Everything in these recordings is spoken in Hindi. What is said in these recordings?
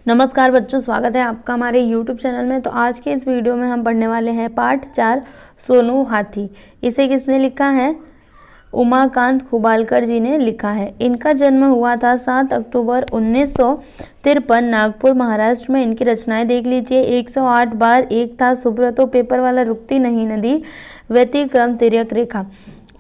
नमस्कार बच्चों, स्वागत है आपका हमारे YouTube चैनल में। तो आज के इस वीडियो में हम पढ़ने वाले हैं पाठ 4 सोनू हाथी। इसे किसने लिखा है? उमाकांत खुबालकर जी ने लिखा है। इनका जन्म हुआ था 7 अक्टूबर 1953 नागपुर महाराष्ट्र में। इनकी रचनाएं देख लीजिए। 108 बार, एक था सुब्रतो, पेपर वाला, रुकती नहीं नदी, व्यतिक्रम, तिर्यक रेखा।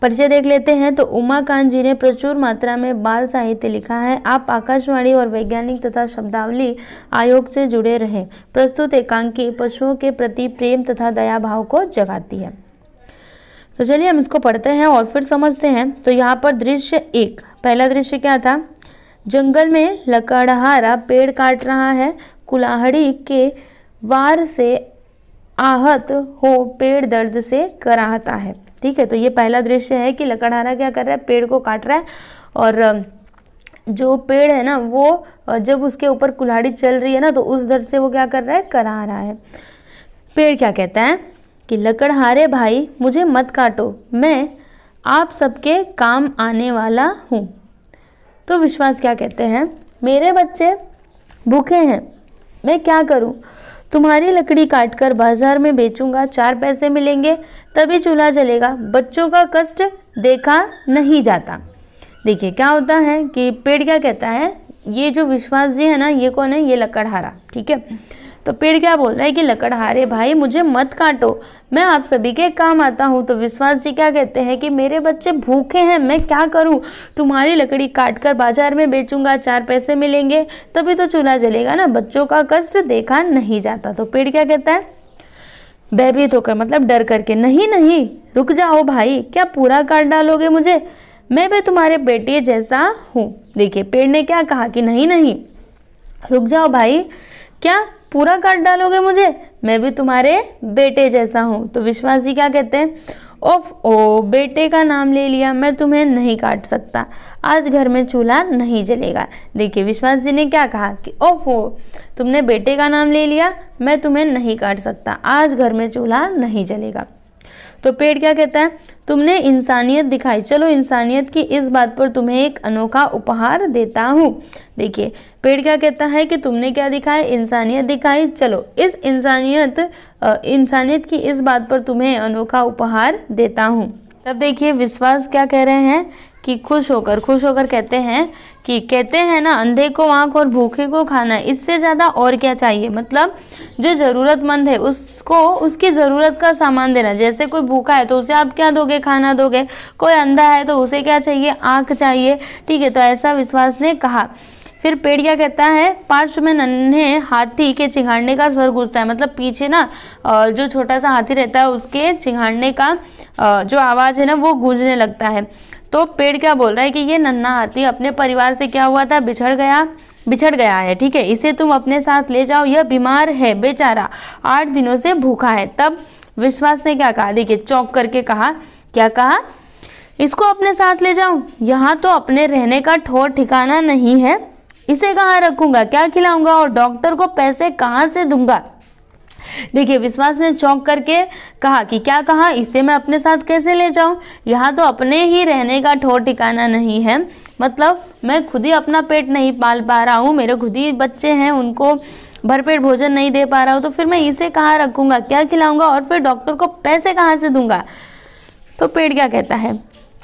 परिचय देख लेते हैं। तो उमाकांत जी ने प्रचुर मात्रा में बाल साहित्य लिखा है। आप आकाशवाणी और वैज्ञानिक तथा शब्दावली आयोग से जुड़े रहे। प्रस्तुत एकांकी पशुओं के प्रति प्रेम तथा दया भाव को जगाती है। तो चलिए हम इसको पढ़ते हैं और फिर समझते हैं। तो यहाँ पर दृश्य 1, पहला दृश्य क्या था? जंगल में लकड़हारा पेड़ काट रहा है। कुल्हाड़ी के वार से आहत हो पेड़ दर्द से कराहता है। ठीक है, तो ये पहला दृश्य है कि लकड़हारा क्या कर रहा है? पेड़ को काट रहा है। और जो पेड़ है ना, वो जब उसके ऊपर कुल्हाड़ी चल रही है ना, तो उस दर्द से वो क्या कर रहा है? करा रहा है। पेड़ क्या कहता है कि लकड़हारे भाई, मुझे मत काटो, मैं आप सबके काम आने वाला हूँ। तो विश्वास क्या कहते हैं? मेरे बच्चे भूखे हैं, मैं क्या करूँ? तुम्हारी लकड़ी काटकर बाजार में बेचूंगा, 4 पैसे मिलेंगे, तभी चूल्हा जलेगा। बच्चों का कष्ट देखा नहीं जाता। देखिए क्या होता है कि पेड़ क्या कहता है? ये जो विश्वास जी है ना, ये कौन है? ये लकड़हारा। ठीक है, तो पेड़ क्या बोल रहा है कि लकड़हारे भाई, मुझे मत काटो, मैं आप सभी के काम आता हूँ। तो विश्वास जी क्या कहते हैं कि मेरे बच्चे भूखे हैं, मैं क्या करूँ? तुम्हारी लकड़ी काटकर बाजार में बेचूंगा, 4 पैसे मिलेंगे, तभी तो चूल्हा जलेगा ना। बच्चों का कष्ट देखा नहीं जाता। तो पेड़ क्या कहता है? भयभीत होकर, मतलब डर करके, नहीं नहीं, रुक जाओ भाई, क्या पूरा काट डालोगे मुझे? मैं भी तुम्हारे बेटे जैसा हूँ। देखिए पेड़ ने क्या कहा कि नहीं नहीं, रुक जाओ भाई, क्या पूरा काट डालोगे मुझे? मैं भी तुम्हारे बेटे जैसा हूँ। तो विश्वास जी क्या कहते हैं? ओफ ओ, बेटे का नाम ले लिया, मैं तुम्हें नहीं काट सकता, आज घर में चूल्हा नहीं जलेगा। देखिए विश्वास जी ने क्या कहा कि ओफ ओ, तुमने बेटे का नाम ले लिया, मैं तुम्हें नहीं काट सकता, आज घर में चूल्हा नहीं जलेगा। तो पेड़ क्या कहता है? तुमने इंसानियत दिखाई, चलो इंसानियत की इस बात पर तुम्हें एक अनोखा उपहार देता हूँ। देखिए पेड़ क्या कहता है कि तुमने क्या दिखाया? इंसानियत दिखाई, चलो इस इंसानियत की इस बात पर तुम्हें अनोखा उपहार देता हूँ। तब देखिए विश्वास क्या कह रहे हैं कि खुश होकर कहते हैं ना, अंधे को आँख और भूखे को खाना, इससे ज़्यादा और क्या चाहिए? मतलब जो ज़रूरतमंद है उसको उसकी ज़रूरत का सामान देना। जैसे कोई भूखा है तो उसे आप क्या दोगे? खाना दोगे। कोई अंधा है तो उसे क्या चाहिए? आँख चाहिए। ठीक है, तो ऐसा विश्वास ने कहा। फिर पेड़ क्या कहता है? पार्श्व में नन्हे हाथी के चिंघाड़ने का स्वर गूंजता है। मतलब पीछे ना जो छोटा सा हाथी रहता है उसके चिंघाड़ने का जो आवाज़ है ना, वो गूंजने लगता है। तो पेड़ क्या बोल रहा है कि ये नन्हा हाथी अपने परिवार से क्या हुआ था? बिछड़ गया है। ठीक है, इसे तुम अपने साथ ले जाओ, यह बीमार है बेचारा, 8 दिनों से भूखा है। तब विश्वास ने क्या कहा? देखिए चौंक करके कहा, क्या कहा? इसको अपने साथ ले जाऊं? यहाँ तो अपने रहने का ठौर ठिकाना नहीं है, इसे कहाँ रखूंगा? क्या खिलाऊंगा? और डॉक्टर को पैसे कहाँ से दूंगा? देखिए विश्वास ने चौंक करके कहा कि क्या कहा? इसे मैं अपने साथ कैसे ले जाऊं? यहाँ तो अपने ही रहने का ठौर ठिकाना नहीं है, मतलब मैं खुद ही अपना पेट नहीं पाल पा रहा हूँ, मेरे खुद ही बच्चे हैं, उनको भरपेट भोजन नहीं दे पा रहा हूँ, तो फिर मैं इसे कहाँ रखूंगा? क्या खिलाऊंगा? और फिर डॉक्टर को पैसे कहाँ से दूंगा? तो पेड़ क्या कहता है?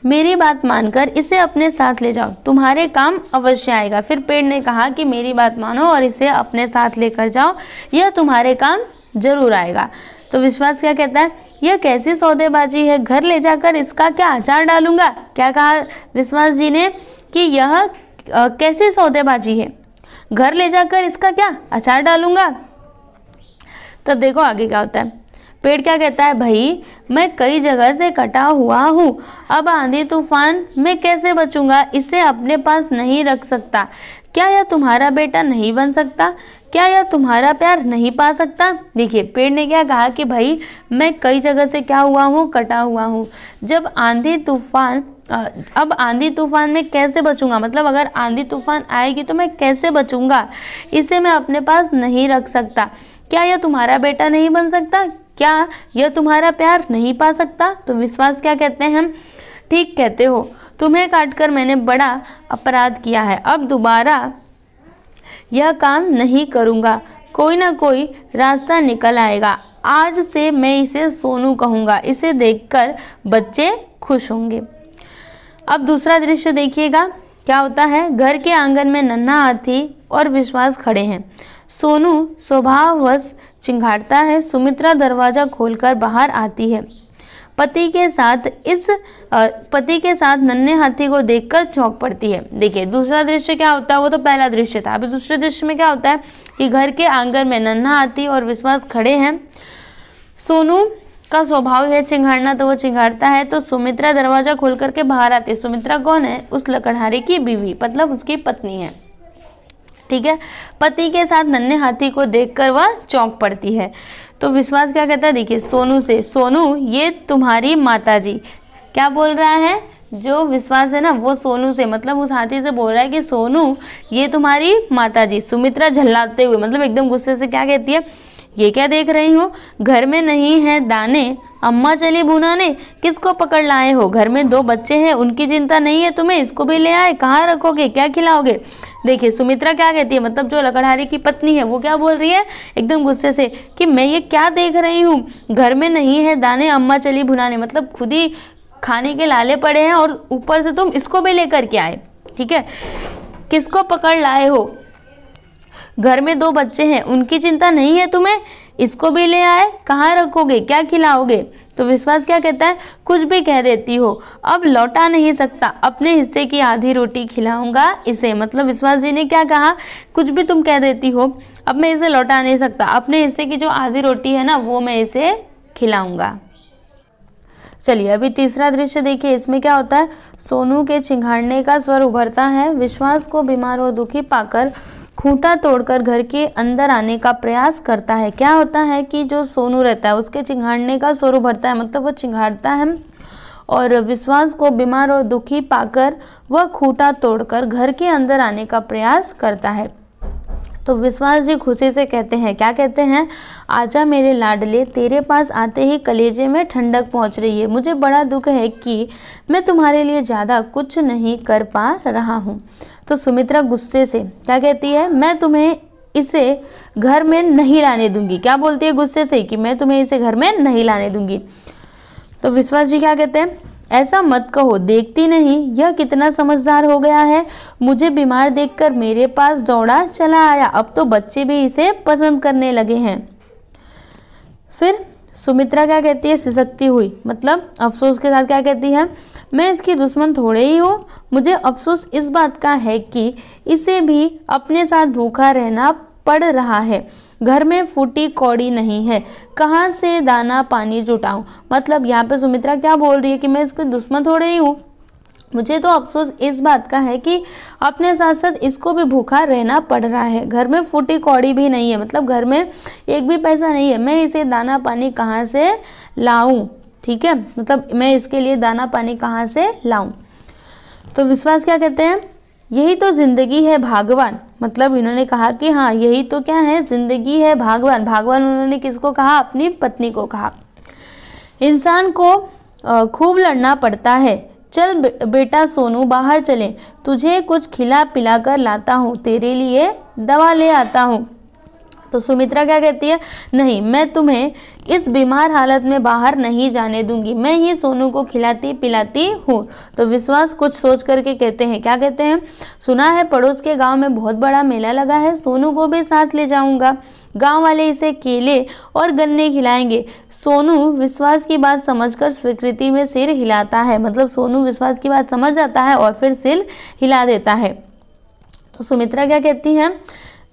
मेरी बात मानकर इसे अपने साथ ले जाओ, तुम्हारे काम अवश्य आएगा। फिर पेड़ ने कहा कि मेरी बात मानो और इसे अपने साथ लेकर जाओ, यह तुम्हारे काम जरूर आएगा। तो विश्वास क्या कहता है? यह कैसी सौदेबाजी है, घर ले जाकर इसका क्या अचार डालूंगा? क्या कहा विश्वास जी ने कि यह कैसी सौदेबाजी है, घर ले जाकर इसका क्या अचार डालूंगा? तब देखो आगे क्या होता है। पेड़ क्या कहता है? भाई मैं कई जगह से कटा हुआ हूँ, अब आंधी तूफान में कैसे बचूंगा? इसे अपने पास नहीं रख सकता। क्या यह तुम्हारा बेटा नहीं बन सकता? क्या यह तुम्हारा प्यार नहीं पा सकता? देखिए पेड़ ने क्या कहा कि भाई मैं कई जगह से क्या हुआ हूँ? कटा हुआ हूँ। अब आंधी तूफान में कैसे बचूंगा? मतलब अगर आंधी तूफान आएगी तो मैं कैसे बचूंगा? इसे मैं अपने पास नहीं रख सकता। क्या यह तुम्हारा बेटा नहीं बन सकता? क्या यह तुम्हारा प्यार नहीं पा सकता? तो विश्वास क्या कहते हैं? ठीक कहते हो, तुम्हें काटकर मैंने बड़ा अपराध किया है, अब दोबारा यह काम नहीं करूँगा, कोई ना कोई रास्ता निकल आएगा। आज से मैं इसे सोनू कहूँगा। इसे देखकर बच्चे खुश होंगे। अब दूसरा दृश्य देखिएगा क्या होता है। घर के आंगन में नन्हा हाथी और विश्वास खड़े हैं। सोनू स्वभाववश चिंघाड़ता है। सुमित्रा दरवाजा खोलकर बाहर आती है। पति के साथ नन्हे हाथी को देखकर चौंक पड़ती है। देखिए दूसरा दृश्य क्या होता है, वो तो पहला दृश्य था। अभी दूसरे दृश्य में क्या होता है कि घर के आंगन में नन्हा हाथी और विश्वास खड़े हैं। सोनू का स्वभाव है चिंघाड़ना, तो वो चिंघाड़ता है। तो सुमित्रा दरवाजा खोल करके बाहर आती है। सुमित्रा कौन है? उस लकड़हारे की बीवी, मतलब उसकी पत्नी है। ठीक है, पति के साथ नन्हे हाथी को देखकर वह चौंक पड़ती है। तो विश्वास क्या कहता है, देखिए सोनू से, सोनू ये तुम्हारी माताजी। क्या बोल रहा है जो विश्वास है ना, वो सोनू से, मतलब उस हाथी से बोल रहा है कि सोनू ये तुम्हारी माताजी। सुमित्रा झल्लाते हुए, मतलब एकदम गुस्से से क्या कहती है, ये क्या देख रही हो, घर में नहीं है दाने, अम्मा चली भुनाने, किसको पकड़ लाए हो? घर में 2 बच्चे हैं, उनकी चिंता नहीं है तुम्हें, इसको भी ले आए, कहाँ रखोगे, क्या खिलाओगे? देखिए सुमित्रा क्या कहती है, मतलब जो लकड़हारे की पत्नी है वो क्या बोल रही है एकदम गुस्से से कि मैं ये क्या देख रही हूँ, घर में नहीं है दाने, अम्मा चली भुनाने, मतलब खुद ही खाने के लाले पड़े हैं और ऊपर से तुम इसको भी लेकर के आए। ठीक है, किसको पकड़ लाए हो, घर में 2 बच्चे हैं, उनकी चिंता नहीं है तुम्हें, इसको भी ले आए, कहाँ रखोगे, क्या खिलाओगे? तो विश्वास क्या कहता है, कुछ भी कह देती हो, अब लौटा नहीं सकता, अपने हिस्से की आधी रोटी खिलाऊंगा इसे। मतलब विश्वास जी ने क्या कहा, कुछ भी तुम कह देती हो, अब मैं इसे लौटा नहीं सकता, अपने हिस्से की जो आधी रोटी है ना वो मैं इसे खिलाऊंगा। चलिए अभी तीसरा दृश्य देखिए, इसमें क्या होता है, सोनू के चिंघाड़ने का स्वर उभरता है। विश्वास को बीमार और दुखी पाकर खूंटा तोड़कर घर के अंदर आने का प्रयास करता है। क्या होता है कि जो सोनू रहता है उसके चिंघाड़ने का स्वर उभरता है, मतलब वो चिंघाड़ता है और विश्वास को बीमार और दुखी पाकर वह खूंटा तोड़कर घर के अंदर आने का प्रयास करता है। तो विश्वास जी खुशी से कहते हैं, क्या कहते हैं, आजा मेरे लाडले, तेरे पास आते ही कलेजे में ठंडक पहुंच रही है। मुझे बड़ा दुख है कि मैं तुम्हारे लिए ज़्यादा कुछ नहीं कर पा रहा हूँ। तो सुमित्रा गुस्से से क्या कहती है, मैं तुम्हें इसे घर में नहीं लाने दूंगी। क्या बोलती है गुस्से से कि मैं तुम्हें इसे घर में नहीं लाने दूंगी। तो विश्वास जी क्या कहते हैं, ऐसा मत कहो, देखती नहीं यह कितना समझदार हो गया है, मुझे बीमार देखकर मेरे पास दौड़ा चला आया, अब तो बच्चे भी इसे पसंद करने लगे हैं। फिर सुमित्रा क्या कहती है, सिसकती हुई, मतलब अफसोस के साथ क्या कहती है, मैं इसकी दुश्मन थोड़े ही हूँ, मुझे अफसोस इस बात का है कि इसे भी अपने साथ भूखा रहना पड़ रहा है, घर में फूटी कौड़ी नहीं है, कहाँ से दाना पानी जुटाऊं। मतलब यहाँ पे सुमित्रा क्या बोल रही है कि मैं इसकी दुश्मन थोड़े ही हूँ, मुझे तो अफसोस इस बात का है कि अपने साथ साथ इसको भी भूखा रहना पड़ रहा है, घर में फूटी कौड़ी भी नहीं है, मतलब घर में एक भी पैसा नहीं है, मैं इसे दाना पानी कहाँ से लाऊं। ठीक है, मतलब मैं इसके लिए दाना पानी कहाँ से लाऊं। तो विश्वास क्या कहते हैं, यही तो जिंदगी है भागवान, मतलब इन्होंने कहा कि हाँ यही तो क्या है, जिंदगी है भागवान। भागवान उन्होंने किसको कहा, अपनी पत्नी को कहा। इंसान को खूब लड़ना पड़ता है, चल बेटा सोनू बाहर चलें, तुझे कुछ खिला पिला कर लाता हूँ, तेरे लिए दवा ले आता हूँ। तो सुमित्रा क्या कहती है, नहीं मैं तुम्हें इस बीमार हालत में बाहर नहीं जाने दूंगी, मैं ही सोनू को खिलाती पिलाती हूँ। तो विश्वास कुछ सोच करके कहते हैं, क्या कहते हैं, सुना है पड़ोस के गांव में बहुत बड़ा मेला लगा है, सोनू को भी साथ ले जाऊंगा, गांव वाले इसे केले और गन्ने खिलाएंगे। सोनू विश्वास की बात समझकर स्वीकृति में सिर हिलाता है, मतलब सोनू विश्वास की बात समझ जाता है और फिर सिर हिला देता है। तो सुमित्रा क्या कहती है,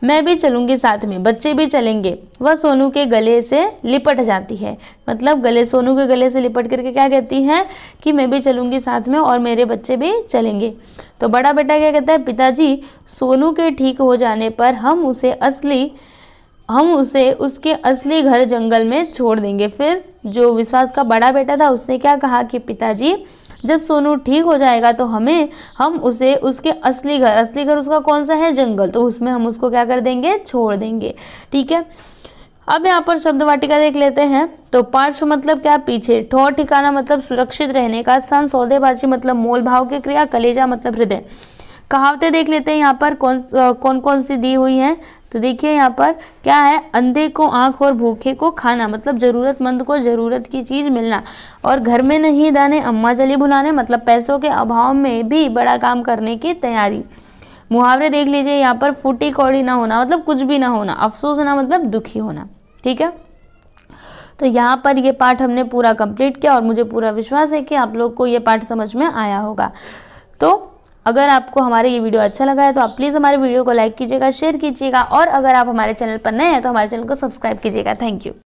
मैं भी चलूंगी साथ में, बच्चे भी चलेंगे। वह सोनू के गले से लिपट जाती है, मतलब सोनू के गले से लिपट करके क्या कहती है कि मैं भी चलूंगी साथ में और मेरे बच्चे भी चलेंगे। तो बड़ा बेटा क्या कहता है, पिताजी सोनू के ठीक हो जाने पर हम उसे उसके असली घर जंगल में छोड़ देंगे। फिर जो विश्वास का बड़ा बेटा था उसने क्या कहा कि पिताजी जब सोनू ठीक हो जाएगा तो हम उसे उसके असली घर उसका कौन सा है, जंगल, तो उसमें हम उसको क्या कर देंगे, छोड़ देंगे। ठीक है, अब यहाँ पर शब्द वाटिका देख लेते हैं। तो पार्श्व मतलब क्या, पीछे, ठौर ठिकाना मतलब सुरक्षित रहने का स्थान, सौदेबाजी मतलब मोल भाव की क्रिया, कलेजा मतलब हृदय। कहावतें देख लेते हैं यहाँ पर कौन कौन सी दी हुई हैं। तो देखिए यहाँ पर क्या है, अंधे को आंख और भूखे को खाना, मतलब जरूरतमंद को जरूरत की चीज मिलना। और घर में नहीं दाने अम्मा जली भुलाने, मतलब पैसों के अभाव में भी बड़ा काम करने की तैयारी। मुहावरे देख लीजिए यहाँ पर, फूटी कौड़ी ना होना मतलब कुछ भी ना होना, अफसोस होना मतलब दुखी होना। ठीक है, तो यहाँ पर ये पाठ हमने पूरा कंप्लीट किया और मुझे पूरा विश्वास है कि आप लोग को ये पाठ समझ में आया होगा। तो अगर आपको हमारे ये वीडियो अच्छा लगा है तो आप प्लीज़ हमारे वीडियो को लाइक कीजिएगा, शेयर कीजिएगा, और अगर आप हमारे चैनल पर नए हैं तो हमारे चैनल को सब्सक्राइब कीजिएगा। Thank you.